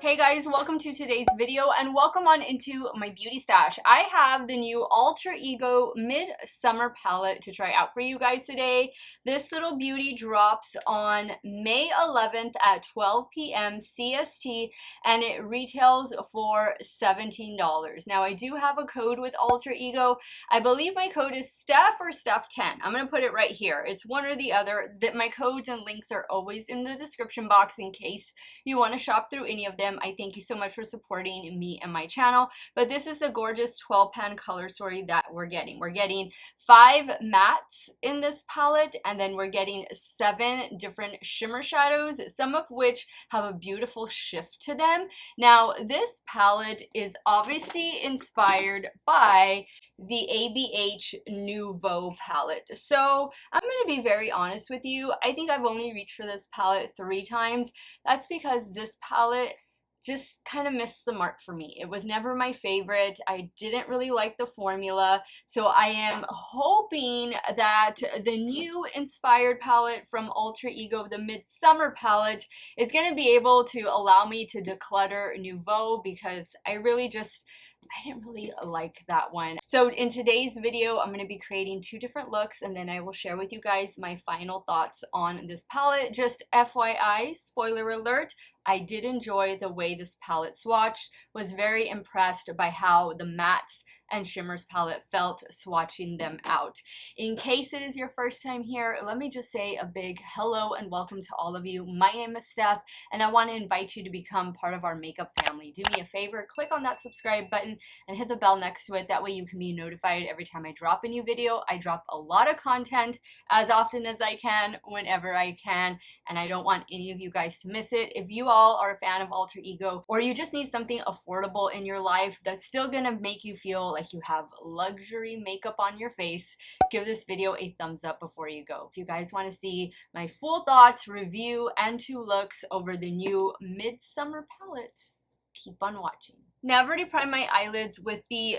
Hey guys, welcome to today's video and welcome on into my beauty stash. I have the new Alter Ego Midsummer palette to try out for you guys today. This little beauty drops on May 11th at 12 p.m. CST and it retails for $17. Now I do have a code with Alter Ego. I believe my code is Steff or Steff10. I'm going to put it right here. It's one or the other. That my codes and links are always in the description box in case you want to shop through any of them. I thank you so much for supporting me and my channel. But this is a gorgeous 12-pan color story that we're getting. We're getting 5 mattes in this palette, and then we're getting 7 different shimmer shadows, some of which have a beautiful shift to them. Now, this palette is obviously inspired by the ABH Nouveau palette. So I'm going to be very honest with you. I think I've only reached for this palette 3 times. That's because this palette just kind of missed the mark for me. It was never my favorite. I didn't really like the formula. So I am hoping that the new inspired palette from Alter Ego, the Midsummer palette, is going to be able to allow me to declutter Nouveau because I didn't really like that one. So in today's video, I'm going to be creating 2 different looks and then I will share with you guys my final thoughts on this palette. Just FYI, spoiler alert, I did enjoy the way this palette swatched, was very impressed by how the mattes and shimmers palette felt swatching them out. In case it is your first time here, let me just say a big hello and welcome to all of you. My name is Steff and I want to invite you to become part of our makeup family. Do me a favor, click on that subscribe button and hit the bell next to it. That way you can be notified every time I drop a new video. I drop a lot of content as often as I can, whenever I can, and I don't want any of you guys to miss it. If you all are a fan of Alter Ego or you just need something affordable in your life that's still gonna make you feel like you have luxury makeup on your face, give this video a thumbs up before you go. If you guys want to see my full thoughts, review, and 2 looks over the new Midsummer palette, keep on watching. Now I've already primed my eyelids with the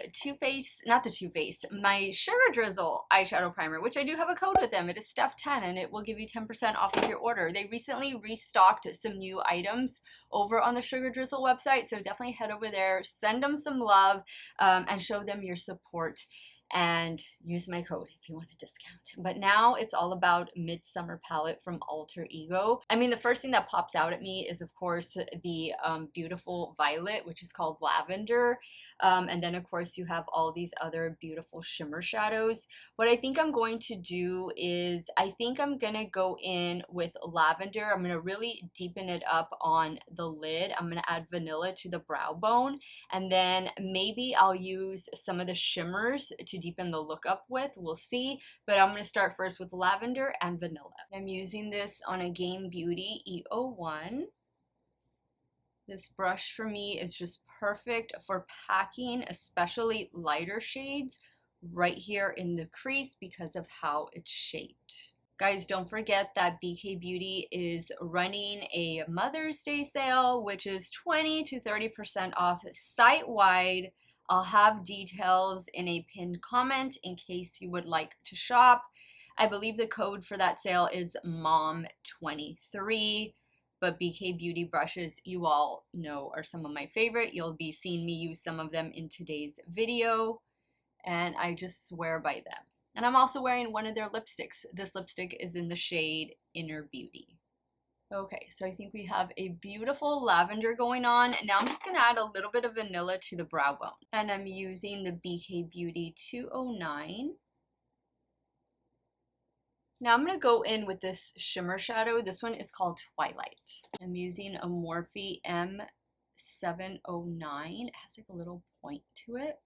my Sugar Drizzle eyeshadow primer, which I do have a code with them. It is Steff10 and it will give you 10% off of your order. They recently restocked some new items over on the Sugar Drizzle website, so definitely head over there, send them some love, and show them your support. And use my code if you want a discount. But now it's all about Midsummer palette from Alter Ego. I mean, the first thing that pops out at me is, of course, the beautiful violet, which is called lavender. And then, of course, you have all these other beautiful shimmer shadows. What I think I'm going to do is I think I'm going to go in with lavender. I'm going to really deepen it up on the lid. I'm going to add vanilla to the brow bone. And then maybe I'll use some of the shimmers to deepen the look up with. We'll see. But I'm going to start first with lavender and vanilla. I'm using this on a Game Beauty E01. This brush for me is just perfect for packing, especially lighter shades right here in the crease because of how it's shaped. Guys, don't forget that BK Beauty is running a Mother's Day sale, which is 20 to 30% off site-wide. I'll have details in a pinned comment in case you would like to shop. I believe the code for that sale is MOM23. But BK Beauty brushes, you all know, are some of my favorite. You'll be seeing me use some of them in today's video, and I just swear by them. And I'm also wearing one of their lipsticks. This lipstick is in the shade Inner Beauty. Okay, so I think we have a beautiful lavender going on. Now I'm just going to add a little bit of vanilla to the brow bone. And I'm using the BK Beauty 209. Now I'm going to go in with this shimmer shadow. This one is called Twilight. I'm using a Morphe M709. It has like a little point to it.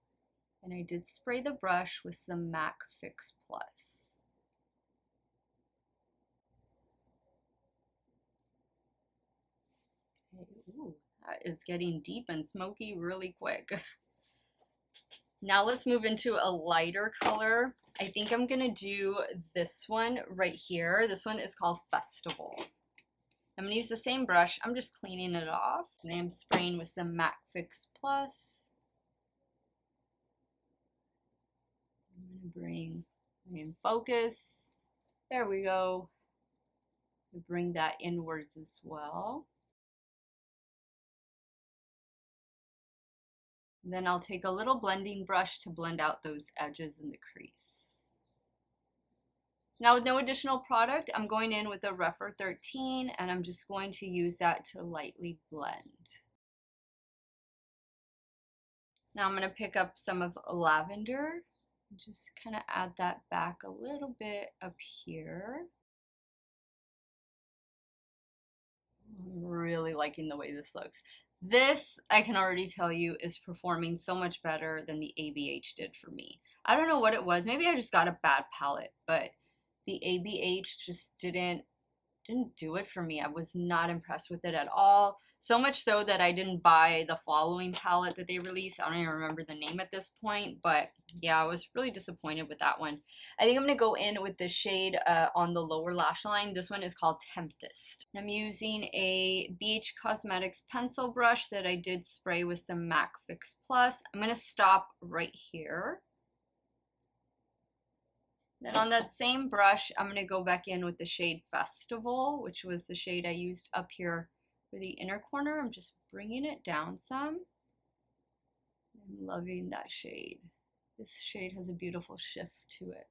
And I did spray the brush with some MAC Fix Plus. Okay, ooh, that is getting deep and smoky really quick. Now let's move into a lighter color. I think I'm gonna do this one right here. This one is called Festival. I'm gonna use the same brush. I'm just cleaning it off. And I'm spraying with some MAC Fix Plus. I'm gonna bring in focus. There we go. Bring that inwards as well. Then I'll take a little blending brush to blend out those edges in the crease. Now with no additional product, I'm going in with a Rephr 13 and I'm just going to use that to lightly blend. Now I'm going to pick up some of lavender and just kind of add that back a little bit up here. I'm really liking the way this looks. This, I can already tell you, is performing so much better than the ABH did for me. I don't know what it was. Maybe I just got a bad palette, but the ABH just didn't do it for me. I was not impressed with it at all. So much so that I didn't buy the following palette that they released. I don't even remember the name at this point, but yeah, I was really disappointed with that one. I think I'm gonna go in with the shade on the lower lash line. This one is called Tempest. I'm using a BH Cosmetics pencil brush that I did spray with some MAC Fix Plus. I'm gonna stop right here. Then on that same brush, I'm going to go back in with the shade Festival, which was the shade I used up here for the inner corner. I'm just bringing it down some. I'm loving that shade. This shade has a beautiful shift to it.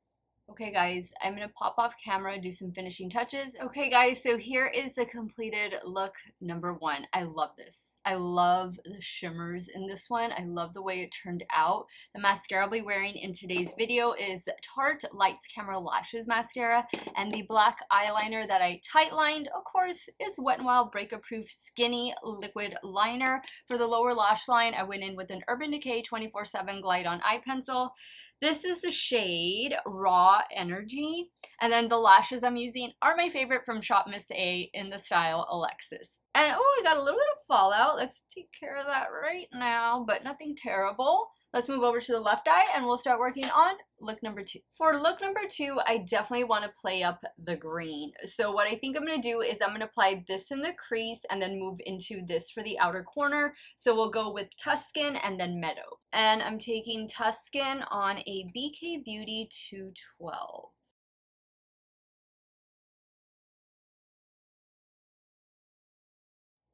Okay guys, I'm going to pop off camera, do some finishing touches. Okay guys, so here is the completed look number 1. I love this. I love the shimmers in this one. I love the way it turned out. The mascara I'll be wearing in today's video is Tarte Lights Camera Lashes Mascara, and the black eyeliner that I tight lined, of course, is Wet n Wild Breakup Proof Skinny Liquid Liner. For the lower lash line, I went in with an Urban Decay 24/7 Glide On Eye Pencil. This is the shade Raw Energy, and then the lashes I'm using are my favorite from Shop Miss A in the style Alexis. And oh, I got a little bit of fallout. Let's take care of that right now, but nothing terrible. Let's move over to the left eye and we'll start working on look number 2. For look number 2, I definitely want to play up the green. So what I think I'm going to do is I'm going to apply this in the crease and then move into this for the outer corner. So we'll go with Tuscan and then Meadow. And I'm taking Tuscan on a BK Beauty 212.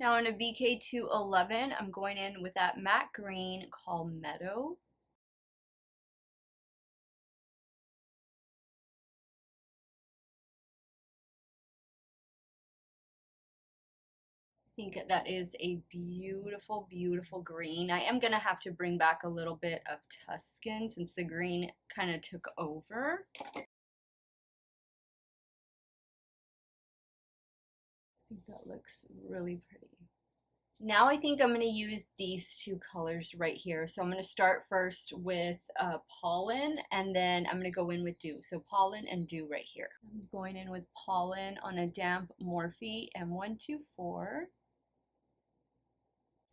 Now in a BK 211, I'm going in with that matte green called Meadow. I think that is a beautiful, beautiful green. I am going to have to bring back a little bit of Tuscan since the green kind of took over. I think that looks really pretty. Now I think I'm going to use these 2 colors right here. So I'm going to start first with Pollen, and then I'm going to go in with Dew. So Pollen and Dew right here. I'm going in with Pollen on a damp Morphe M124.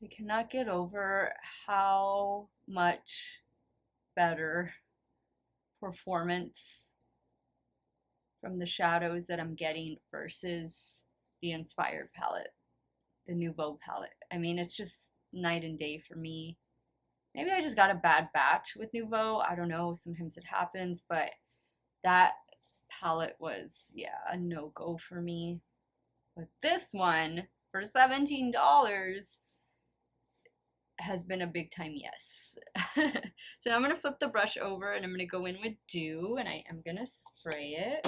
I cannot get over how much better performance from the shadows that I'm getting versus the Inspired palette, the Nouveau palette. I mean, it's just night and day for me. Maybe I just got a bad batch with Nouveau. I don't know. Sometimes it happens, but that palette was, yeah, a no-go for me. But this one, for $17, has been a big time yes. So now I'm going to flip the brush over and I'm going to go in with Dew, and I am going to spray it.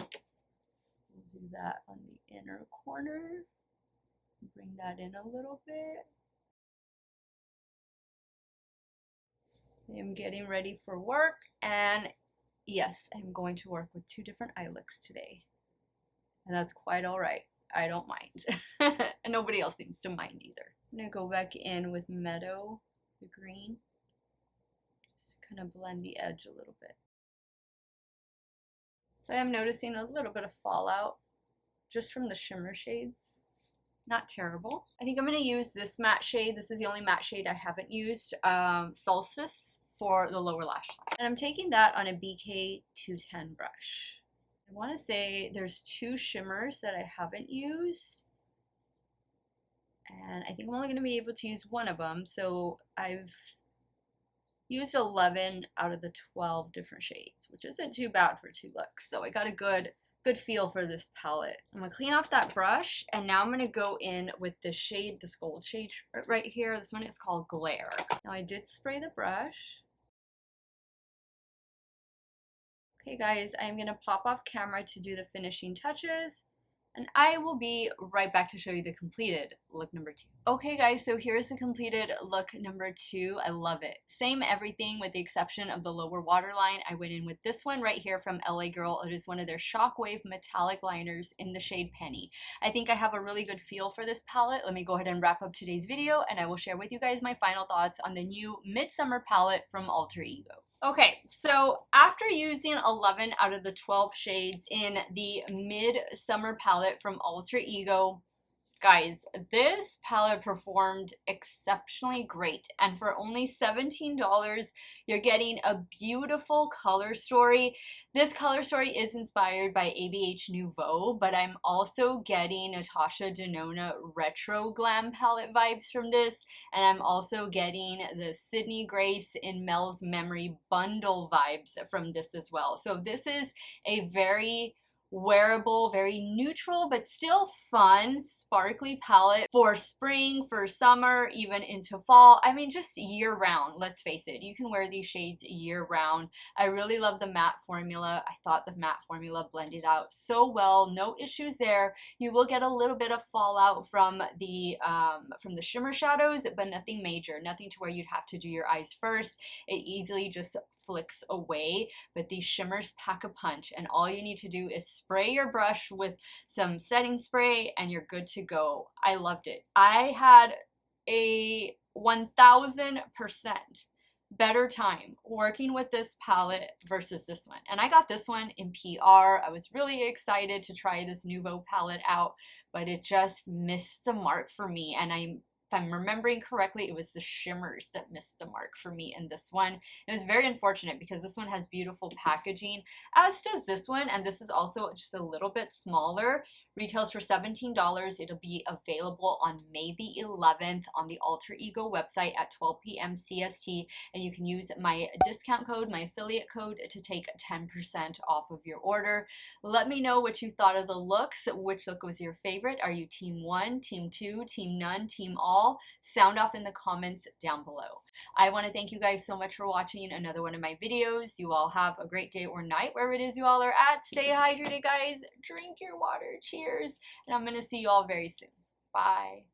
We'll do that on the inner corner. Bring that in a little bit. I am getting ready for work, and yes, I'm going to work with 2 different eye looks today. And that's quite alright. I don't mind. And nobody else seems to mind either. I'm going to go back in with Meadow, the green, just to kind of blend the edge a little bit. So I am noticing a little bit of fallout just from the shimmer shades. Not terrible. I think I'm going to use this matte shade. This is the only matte shade I haven't used, Solstice, for the lower lash line. And I'm taking that on a BK 210 brush. I want to say there's 2 shimmers that I haven't used, and I think I'm only going to be able to use one of them, so I've used 11 out of the 12 different shades, which isn't too bad for 2 looks. So I got a good good feel for this palette. I'm gonna clean off that brush, and now I'm gonna go in with the shade, this gold shade right here. This one is called Glare. Now I did spray the brush. Okay guys, I'm gonna pop off camera to do the finishing touches, and I will be right back to show you the completed look number 2. Okay guys, so here's the completed look number 2. I love it. Same everything with the exception of the lower waterline. I went in with this one right here from LA Girl. It is one of their Shockwave metallic liners in the shade Penny. I think I have a really good feel for this palette. Let me go ahead and wrap up today's video, and I will share with you guys my final thoughts on the new Midsummer palette from Alter Ego. Okay, so after using 11 out of the 12 shades in the Midsummer palette from Alter Ego, guys, this palette performed exceptionally great, and for only $17, you're getting a beautiful color story. This color story is inspired by ABH Nouveau, but I'm also getting Natasha Denona retro glam palette vibes from this, and I'm also getting the Sydney Grace in Mel's Memory bundle vibes from this as well. So this is a very wearable, very neutral, but still fun, sparkly palette for spring, for summer, even into fall. I mean, just year round, let's face it. You can wear these shades year round. I really love the matte formula. I thought the matte formula blended out so well. No issues there. You will get a little bit of fallout from the shimmer shadows, but nothing major. Nothing to where you'd have to do your eyes first. It easily just flicks away, but these shimmers pack a punch, and all you need to do is spray your brush with some setting spray and you're good to go. I loved it. I had a 1000% better time working with this palette versus this one, and I got this one in PR. I was really excited to try this Nouveau palette out, but it just missed the mark for me, and if I'm remembering correctly, it was the shimmers that missed the mark for me in this one. It was very unfortunate because this one has beautiful packaging, as does this one, and this is also just a little bit smaller. Retails for $17. It'll be available on May the 11th on the Alter Ego website at 12 p.m. CST, and you can use my discount code, my affiliate code, to take 10% off of your order. Let me know what you thought of the looks. Which look was your favorite? Are you team 1, team 2, team none, team all? Sound off in the comments down below. I want to thank you guys so much for watching another one of my videos. You all have a great day or night wherever it is you all are at. Stay hydrated, guys. Drink your water. Cheers. And I'm going to see you all very soon. Bye.